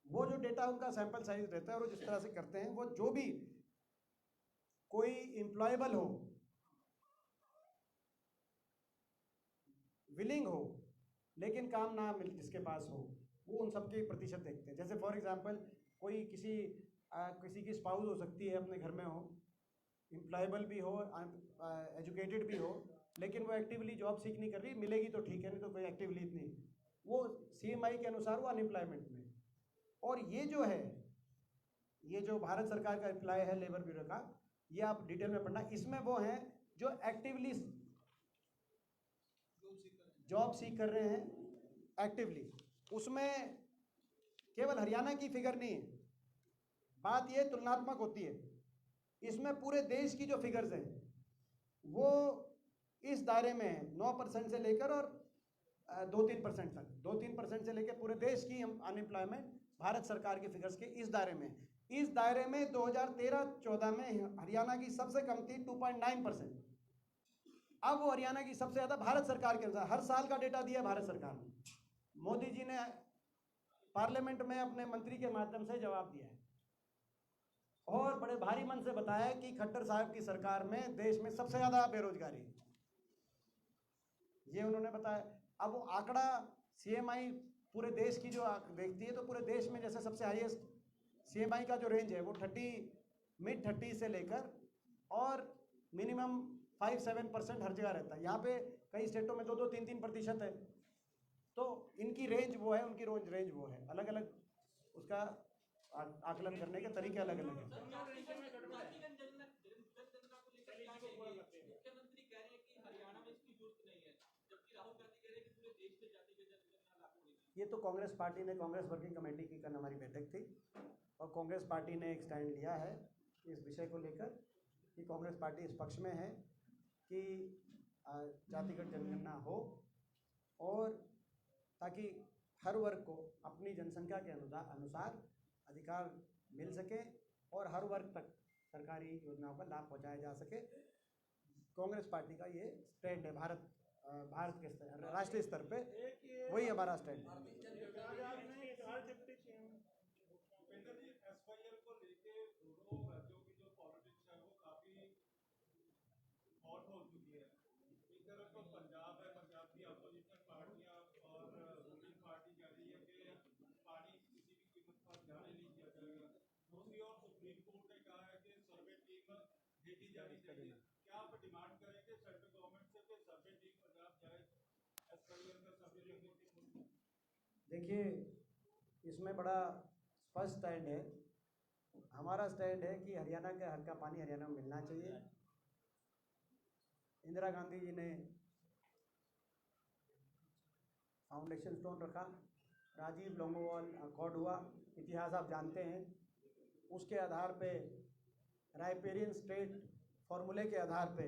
वो जो डेटा उनका सैंपल साइज रहता है, और जिस तरह से करते हैं, वो जो भी कोई एम्प्लॉयबल हो, विलिंग हो, लेकिन काम ना मिल जिसके पास हो, वो उन सबके प्रतिशत देखते हैं। जैसे फॉर एग्जांपल कोई किसी की स्पाउस हो सकती है, अपने घर में हो, एम्प्लॉयबल भी हो, एजुकेटेड भी हो, लेकिन वो एक्टिवली जॉब सीख नहीं कर रही, मिलेगी तो ठीक है, नहीं तो कोई एक्टिवली नहीं, वो CMI के अनुसार वो अनएम्प्लॉयमेंट में। और ये जो है, ये जो भारत सरकार का एम्प्लॉय है लेबर ब्यूरो का, ये आप डिटेल में पढ़ना, इसमें वो हैं जो एक्टिवली जॉब सीख कर रहे हैं एक्टिवली। उसमें केवल हरियाणा की फिगर नहीं है, बात ये तुलनात्मक होती है, इसमें पूरे देश की जो फिगर्स हैं वो इस दायरे में है, 9% से लेकर और 2-3% तक, 2-3% से लेकर पूरे देश की अनएम्प्लॉयमेंट भारत सरकार की फिगर्स के इस दायरे में। इस दायरे में 2013-14 में हरियाणा की सबसे कम थी 2.9%। अब वो हरियाणा की सबसे ज़्यादा भारत सरकार के अनुसार, हर साल का डेटा दिया भारत सरकार ने, मोदी जी ने पार्लियामेंट में अपने मंत्री के माध्यम से जवाब दिया है और बड़े भारी मन से बताया कि खट्टर साहब की सरकार में देश में सबसे ज़्यादा बेरोजगारी, ये उन्होंने बताया। अब वो आंकड़ा CMI पूरे देश की जो देखती है, तो पूरे देश में जैसे सबसे हाईएस्ट CMI का जो रेंज है वो मिड 30 से लेकर और मिनिमम 5-7% हर जगह रहता है। यहाँ पे कई स्टेटों में 2-3% है, तो इनकी रेंज वो है, उनकी रेंज वो है, अलग अलग उसका आकलन करने के तरीके अलग अलग हैं। मुख्यमंत्री कह रहे हैं कि हरियाणा में इसकी जरूरत नहीं है, जबकि राहुल गांधी कह रहे हैं कि पूरे देश में जाति जनगणना लागू होनी चाहिए। ये तो कांग्रेस पार्टी ने, कांग्रेस वर्किंग कमेटी की कल हमारी बैठक थी और कांग्रेस पार्टी ने एक स्टैंड लिया है इस विषय को लेकर कि कांग्रेस पार्टी इस पक्ष में है कि जातिगत जनगणना हो और ताकि हर वर्ग को अपनी जनसंख्या के अनुसार अधिकार मिल सके और हर वर्ग तक सरकारी योजनाओं का लाभ पहुंचाया जा सके। कांग्रेस पार्टी का ये स्टैंड है भारत के स्तर, राष्ट्रीय स्तर पे वही हमारा स्टैंड है। भूपेंद्र जी, SYL को लेके दोनों राज्यों की जो पॉलिटिक्स है वो काफी हॉट हो चुकी है। एक तरफ तो पंजाब है, पंजाब की अपोजिशन पार्टियां और रूलिंग पार्टी कह रही है कि पानी किसी भी कीमत पर जारी नहीं किया जाएगा। दूसरी ओर सुप्रीम कोर्ट ने कहा है कि सर्वे टीम भेजी जानी चाहिए। क्या आप डिमांड करेंगे सेंट्रल गवर्नमेंट से कि सर्वे टीम पंजाब जाए, SYL का सर्वे टीम? देखिए, इसमें बड़ा स्पष्ट स्टैंड है, हमारा स्टैंड है कि हरियाणा के हक का पानी हरियाणा में मिलना चाहिए। इंदिरा गांधी जी ने फाउंडेशन स्टोन रखा, राजीव लोंगोवाल अकॉर्ड हुआ, इतिहास आप जानते हैं, उसके आधार पे राइपेरियन स्टेट फॉर्मूले के आधार पे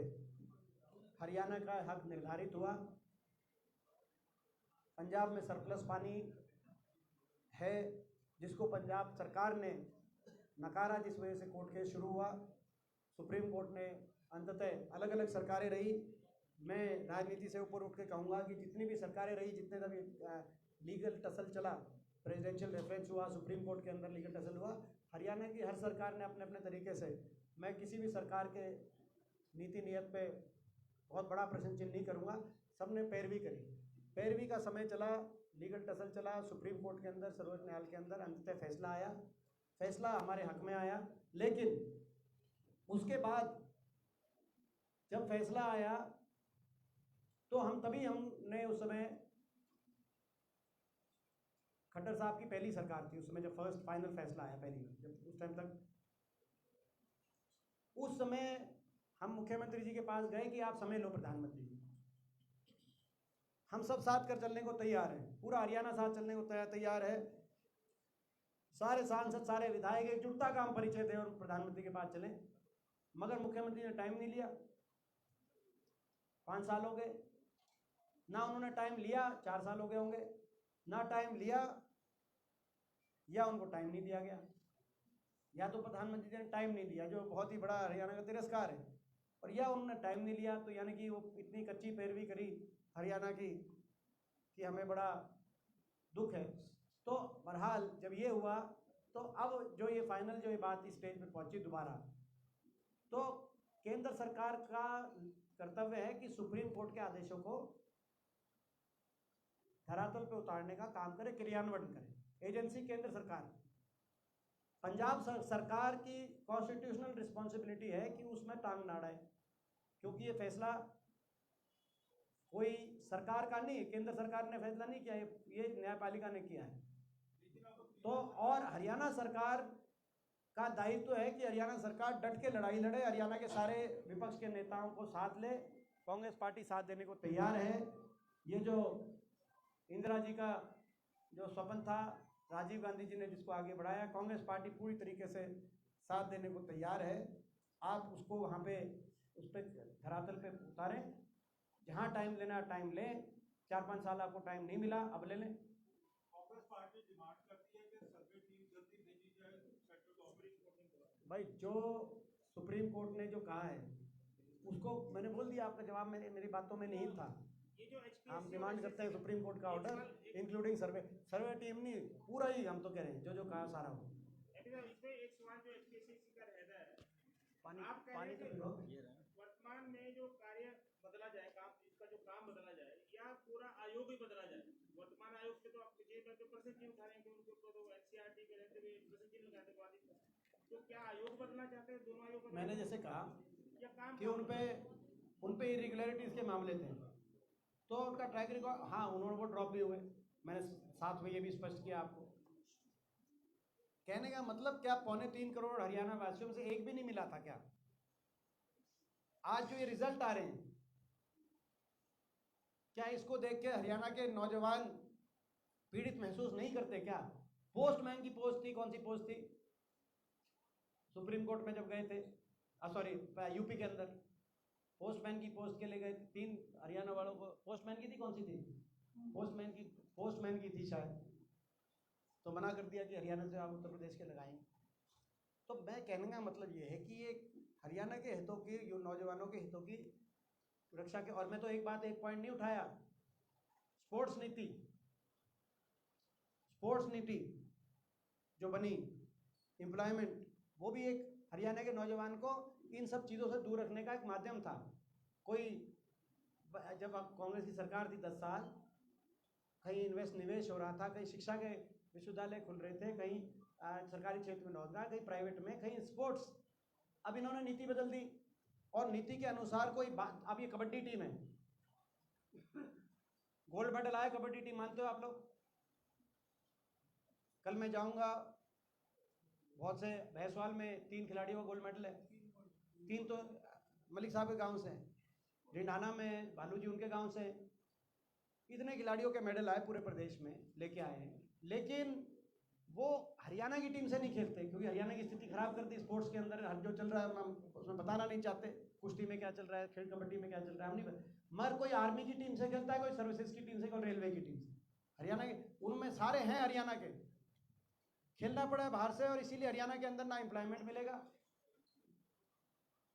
हरियाणा का हक निर्धारित हुआ। पंजाब में सरप्लस पानी है जिसको पंजाब सरकार ने नकारा, जिस वजह से कोर्ट केस शुरू हुआ। सुप्रीम कोर्ट ने अंततः, अलग अलग सरकारें रही, मैं राजनीति से ऊपर उठ के कहूँगा कि जितनी भी सरकारें रही, जितने तभी लीगल टसल चला, प्रेसिडेंशियल रेफरेंस हुआ, सुप्रीम कोर्ट के अंदर लीगल टसल हुआ, हरियाणा की हर सरकार ने अपने अपने तरीके से, मैं किसी भी सरकार के नीति नियत पे बहुत बड़ा प्रश्न चिन्ह नहीं करूँगा, सब ने पैरवी करी, पैरवी का समय चला, लीगल टसल चला, सुप्रीम कोर्ट के अंदर, सर्वोच्च न्यायालय के अंदर, अंततः फैसला आया, फैसला हमारे हक में आया। लेकिन उसके बाद जब फैसला आया तो हमने उस समय, खट्टर साहब की पहली सरकार थी उस समय, जब फर्स्ट फाइनल फैसला आया पहली बार, जब उस टाइम तक, उस समय हम मुख्यमंत्री जी के पास गए कि आप समय लो प्रधानमंत्री जी, हम सब साथ कर चलने को तैयार हैं, पूरा हरियाणा साथ चलने को तैयार है, सारे सांसद, सारे विधायक एकजुटता का हम परिचय दें और प्रधानमंत्री के पास चलें। मगर मुख्यमंत्री ने टाइम नहीं लिया, 5 साल हो गए, ना उन्होंने टाइम लिया, 4 साल हो गए होंगे, ना टाइम लिया या उनको टाइम नहीं दिया गया, या तो प्रधानमंत्री जी ने टाइम नहीं दिया, जो बहुत ही बड़ा हरियाणा का तिरस्कार है, और या उन्होंने टाइम नहीं लिया, तो यानी कि वो इतनी कच्ची पैरवी करी हरियाणा की कि हमें बड़ा दुख है। तो बहरहाल जब ये हुआ, तो अब जो ये फाइनल जो ये बात इस स्टेज पे पहुंची दोबारा, तो केंद्र सरकार का कर्तव्य है कि सुप्रीम कोर्ट के आदेशों को धरातल पे उतारने का काम करे, क्रियान्वयन करे। एजेंसी केंद्र सरकार, पंजाब सरकार की कॉन्स्टिट्यूशनल रिस्पॉन्सिबिलिटी है कि उसमें टांग ना अड़ाए, क्योंकि ये फैसला कोई सरकार का नहीं, केंद्र सरकार ने फैसला नहीं किया, ये न्यायपालिका ने किया है। तो और हरियाणा सरकार का दायित्व है कि हरियाणा सरकार डट के लड़ाई लड़े, हरियाणा के सारे विपक्ष के नेताओं को साथ ले। कांग्रेस पार्टी साथ देने को तैयार है। ये जो इंदिरा जी का जो स्वप्न था, राजीव गांधी जी ने जिसको आगे बढ़ाया, कांग्रेस पार्टी पूरी तरीके से साथ देने को तैयार है। आप उसको वहाँ पे उस पर धरातल पे उतारें, जहाँ टाइम लेना टाइम लें। 4-5 साल आपको टाइम नहीं मिला, अब ले लें। कांग्रेस पार्टी डिमांड करती है कि सर्वे टीम जल्दी भेजी जाए सेंट्रल गवर्नमेंट। भाई जो सुप्रीम कोर्ट ने जो कहा है उसको मैंने बोल दिया, आपका जवाब मेरी बातों में नहीं था। हम डिमांड करते हैं सुप्रीम कोर्ट का ऑर्डर, इंक्लूडिंग सर्वे टीम नहीं, पूरा ही हम तो कह रहे हैं जो कहा सारा हो। इसमें एक सवाल जो HPSC का रहता है, पानी तो वर्तमान में जो कार्य बदला जाए, इसका जो काम बदला जाए या पूरा आयोग ही बदला जाए। वर्तमान आयोग से तो आप प्रश्न क्यों उठा रहे हैं कि उनके ऊपर तो NCERT के रहते हुए प्रश्न क्यों लगाते हैं? तो क्या आयोग बदलना चाहते हैं? दोनों आयोग मैंने जैसे कहा या काम कि उन पे इरेगुलरिटीज़ के मामले थे, तो उनका ट्रैक रिकॉर्ड, हाँ उन्होंने वो ड्रॉप भी हुए। मैंने साथ में ये भी स्पष्ट किया आपको। कहने का मतलब क्या 3.25 करोड़ हरियाणा वासियों में से एक भी नहीं मिला था क्या? आज जो ये रिजल्ट आ रहे हैं, क्या इसको देख के हरियाणा के नौजवान पीड़ित महसूस नहीं करते क्या? पोस्टमैन की पोस्ट थी, कौन सी पोस्ट थी? सुप्रीम कोर्ट में जब गए थे, सॉरी यूपी के अंदर पोस्टमैन की पोस्ट के लिए गए, 3 हरियाणा वालों को पोस्टमैन की थी, कौन सी थी? पोस्टमैन की थी शायद, तो मना कर दिया कि हरियाणा से आप उत्तर प्रदेश के लगाएंगे। तो मैं कहने का मतलब ये है कि ये हरियाणा के हितों की, नौजवानों के हितों की सुरक्षा के, और मैं तो एक पॉइंट नहीं उठाया, स्पोर्ट्स नीति जो बनी, एम्प्लॉयमेंट, वो भी एक हरियाणा के नौजवान को इन सब चीज़ों से दूर रखने का एक माध्यम था। कोई जब कांग्रेस की सरकार थी 10 साल, कहीं निवेश हो रहा था, कहीं शिक्षा के विश्वविद्यालय खुल रहे थे, कहीं सरकारी क्षेत्र में रोजगार, कहीं प्राइवेट में, कहीं स्पोर्ट्स। अब इन्होंने नीति बदल दी और नीति के अनुसार कोई बात, अब ये कबड्डी टीम है, गोल्ड मेडल आया कबड्डी टीम, मानते हो आप लोग? कल मैं जाऊंगा, बहुत से भैंसवाल में 3 खिलाड़ियों का गोल्ड मेडल है, 3 तो मलिक साहब के गांव से हैं, रिंडाना में भालू जी उनके गांव से हैं। इतने खिलाड़ियों के मेडल आए पूरे प्रदेश में, लेके आए हैं, लेकिन वो हरियाणा की टीम से नहीं खेलते, क्योंकि हरियाणा की स्थिति खराब कर दी स्पोर्ट्स के अंदर। जो चल रहा है हम उसमें बताना नहीं चाहते, कुश्ती में क्या चल रहा है, खेल कबड्डी में क्या चल रहा है हम नहीं, मगर कोई आर्मी की टीम से खेलता है, कोई सर्विसेज की टीम से, कोई रेलवे की टीम से। हरियाणा के उनमें सारे हैं हरियाणा के, खेलना पड़ा बाहर से, और इसीलिए हरियाणा के अंदर ना एम्प्लॉयमेंट मिलेगा,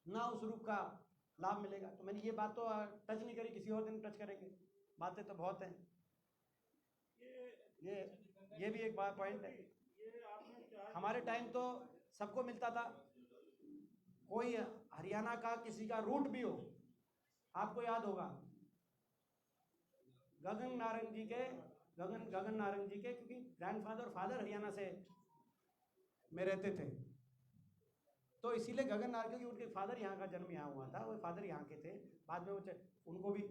ना उस रूप का लाभ मिलेगा। तो मैंने ये बात तो टच नहीं करी, किसी और दिन टच करेंगे, बातें तो बहुत हैं। ये भी एक बात पॉइंट है। हमारे टाइम तो सबको मिलता था, कोई हरियाणा का किसी का रूट भी हो, आपको याद होगा गगन नारंग जी के, क्योंकि ग्रैंडफादर और फादर हरियाणा से में रहते थे, तो इसीलिए गगन नारंग, क्योंकि उनके फादर यहाँ का जन्म यहाँ हुआ था, वो फादर यहाँ के थे, बाद में वो उनको भी,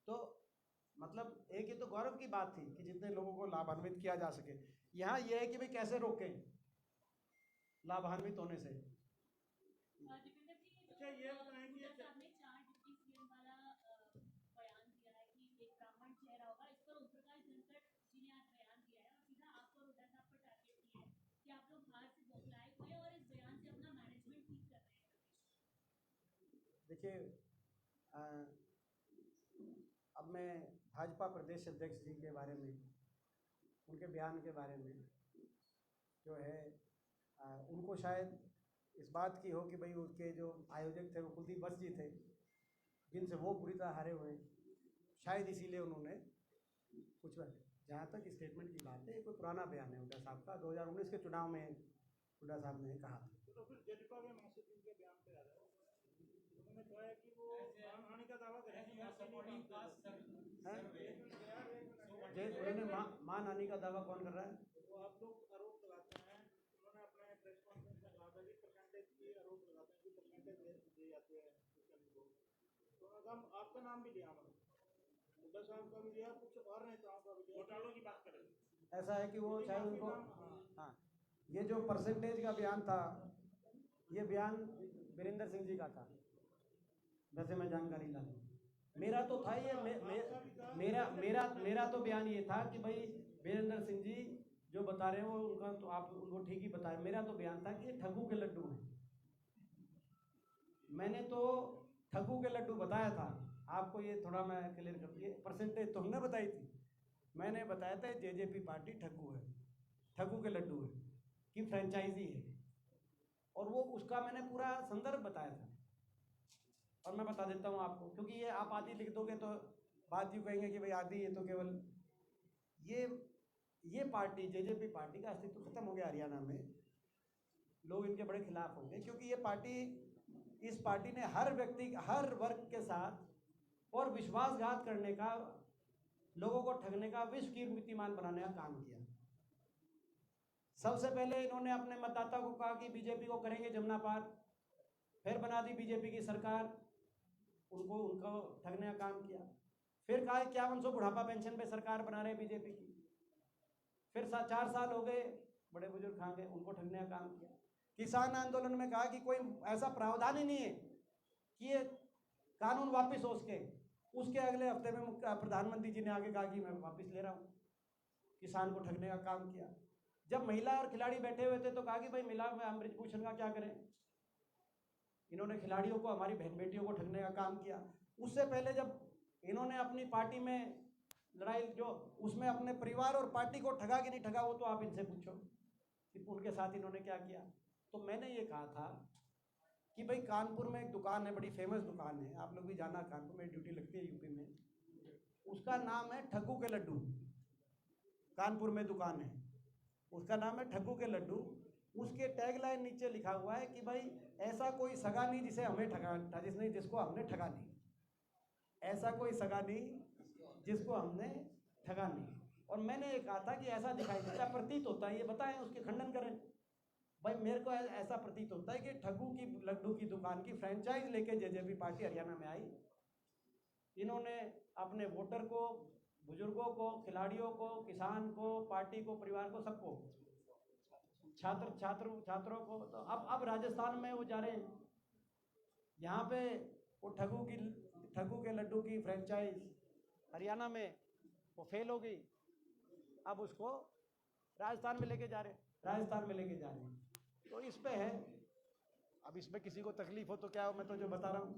तो मतलब एक ये तो गौरव की बात थी कि जितने लोगों को लाभान्वित किया जा सके। यहाँ ये है कि भाई कैसे रोकें लाभान्वित होने से। अच्छा, ये बताएं कि आपने 4 डिप्टी सीएम वाला बयान दिया है कि एक ब्राह्मण चेहरा होगा, इस पर ओम प्रकाश धनखड़ जी ने आज बयान दिया है और सीधा आप और हुड्डा साहब पर टारगेट किया है कि आप लोग बाहर से बौखलाए हुए और इस बयान से अपना मैनेजमेंट ठीक कर रहे हैं। देखिए, अब मैं भाजपा प्रदेश अध्यक्ष जी के बारे में, उनके बयान के बारे में जो है, उनको शायद इस बात की हो कि भाई उसके जो आयोजक थे वो कुलदीप वत्स जी थे, जिनसे वो पूरी तरह हारे हुए हैं, शायद इसीलिए उन्होंने कुछ, जहाँ तक स्टेटमेंट की बात है, कोई पुराना बयान है हुड्डा साहब का, 2019 के चुनाव में हुड्डा साहब ने कहा था। तो फिर जजपा के महासचिव के बयान पे आ रहा है, उन्होंने कहा है कि वो मानहानि का दावा करेंगे, उन्होंने मानहानि का दावा कौन कर रहा है? वो आप लोग आरोप लगाते हैं ये आरोप लगाते हैं कि परसेंटेज दे जाते हैं मुस्लिम को, तो अगर आपका नाम भी लिया मतलब मुद्दा साहब का भी लिया, कुछ और नेताओं का भी लिया, घोटालों की बात करें, ऐसा है कि वो शायद उनको हाँ, हाँ, ये जो परसेंटेज का बयान था, ये बयान वीरेंद्र सिंह जी का था, वैसे मैं जानकारी ला लूँ। मेरा तो था ये मेरा तो बयान ये था कि भाई वीरेंद्र सिंह जी जो बता रहे हैं वो उनका तो आप उनको ठीक ही बताएं। मेरा तो बयान था कि ये ठगू के लड्डू हैं। मैंने तो ठगू के लड्डू बताया था आपको, ये थोड़ा मैं क्लियर कर दिए। परसेंटेज तो हमने बताई थी, मैंने बताया था जेजेपी पार्टी ठगू है, ठगू के लड्डू है कि फ्रेंचाइजी है, और वो उसका मैंने पूरा संदर्भ बताया था। और मैं बता देता हूँ आपको, क्योंकि ये आप आदि लिख दोगे तो बात यूँ कहेंगे कि भाई आदि ये तो केवल ये पार्टी जेजेपी पार्टी का अस्तित्व खत्म हो गया हरियाणा में। लोग इनके बड़े खिलाफ होंगे, क्योंकि ये पार्टी, इस पार्टी ने हर व्यक्ति, हर वर्ग के साथ और विश्वासघात करने का, लोगों को ठगने का, विश्व कीर्तिमान बनाने का काम किया। सबसे पहले इन्होंने अपने मतदाता को कहा कि बीजेपी को करेंगे जमुना पार, फिर बना दी बीजेपी की सरकार, उनको ठगने का काम किया। फिर कहा 5100 बुढ़ापा पेंशन पे सरकार बना रहे बीजेपी की, फिर 4 साल हो गए, बड़े बुजुर्ग खा गए, उनको ठगने का काम किया। किसान आंदोलन में कहा कि कोई ऐसा प्रावधान ही नहीं है कि ये कानून वापस हो सके। उसके अगले हफ्ते में प्रधानमंत्री जी ने आगे कहा कि मैं वापस ले रहा हूँ। किसान को ठगने का काम किया। जब महिला और खिलाड़ी बैठे हुए थे तो कहा कि भाई महिला में हम ब्रिजभूषण का क्या करें। इन्होंने खिलाड़ियों को, हमारी बहन बेटियों को ठगने का काम किया। उससे पहले जब इन्होंने अपनी पार्टी में लड़ाई, जो उसमें अपने परिवार और पार्टी को ठगा कि नहीं ठगा, वो तो आप इनसे पूछो कि उनके साथ इन्होंने क्या किया। तो मैंने ये कहा था कि भाई कानपुर में एक दुकान है, बड़ी फेमस दुकान है, आप लोग भी जाना, कानपुर में ड्यूटी लगती है यूपी में, उसका नाम है ठग्गू के लड्डू। कानपुर में दुकान है, उसका नाम है ठग्गू के लड्डू। उसके टैगलाइन नीचे लिखा हुआ है कि भाई ऐसा कोई सगा नहीं जिसे हमें ठगा, जिसको हमने ठगा नहीं, ऐसा कोई सगा नहीं जिसको हमने ठगा नहीं। और मैंने ये कहा था कि ऐसा दिखाई देता, प्रतीत होता है, ये बताएं, उसके खंडन करें। भाई मेरे को ऐसा प्रतीत होता है कि ठग्गू की लड्डू की दुकान की फ्रेंचाइज लेके जेजेपी पार्टी हरियाणा में आई। इन्होंने अपने वोटर को, बुजुर्गों को, खिलाड़ियों को, किसान को, पार्टी को, परिवार को, सबको, छात्रों को, तो अब राजस्थान में वो जा रहे हैं, यहाँ पे वो ठग्गू के लड्डू की फ्रेंचाइज हरियाणा में वो फेल हो गई। अब उसको राजस्थान में लेके जा रहे हैं, तो इस पे है। अब इसमें किसी को तकलीफ हो तो क्या हो, मैं तो जो बता रहा हूँ।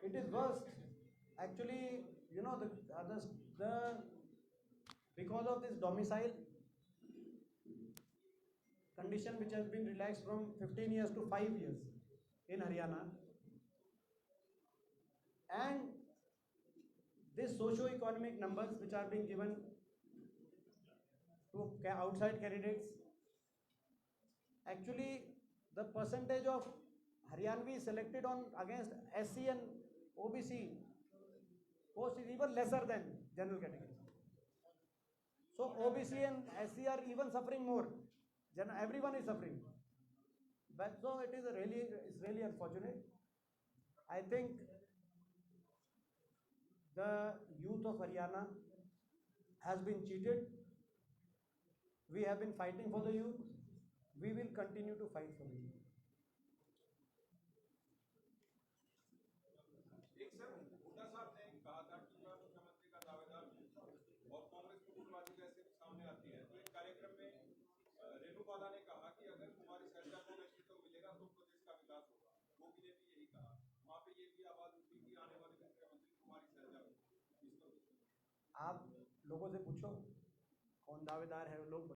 It is worst. Actually, you know, because of this domicile condition which has been relaxed from 15 years to 5 years in Haryana, and this socio-economic numbers which are being given to outside candidates, actually the percentage of Haryanvi selected on against SC and OBC post is even lesser than general category. So OBC and SC are even suffering more. Everyone is suffering. But so it's really unfortunate. I think the youth of Haryana has been cheated. We have been fighting for the youth. We will continue to fight for the youth. ने कहा कि अगर कुमारी शैलजा को नेतृत्व मिलेगा तो प्रदेश का विकास होगा। गोगी ने भी यही कहा। वहाँ पे ये भी आवाज उठी कि आने वाले मुख्यमंत्री कुमारी शैलजा। आप लोगों से पूछो कौन दावेदार है, लोग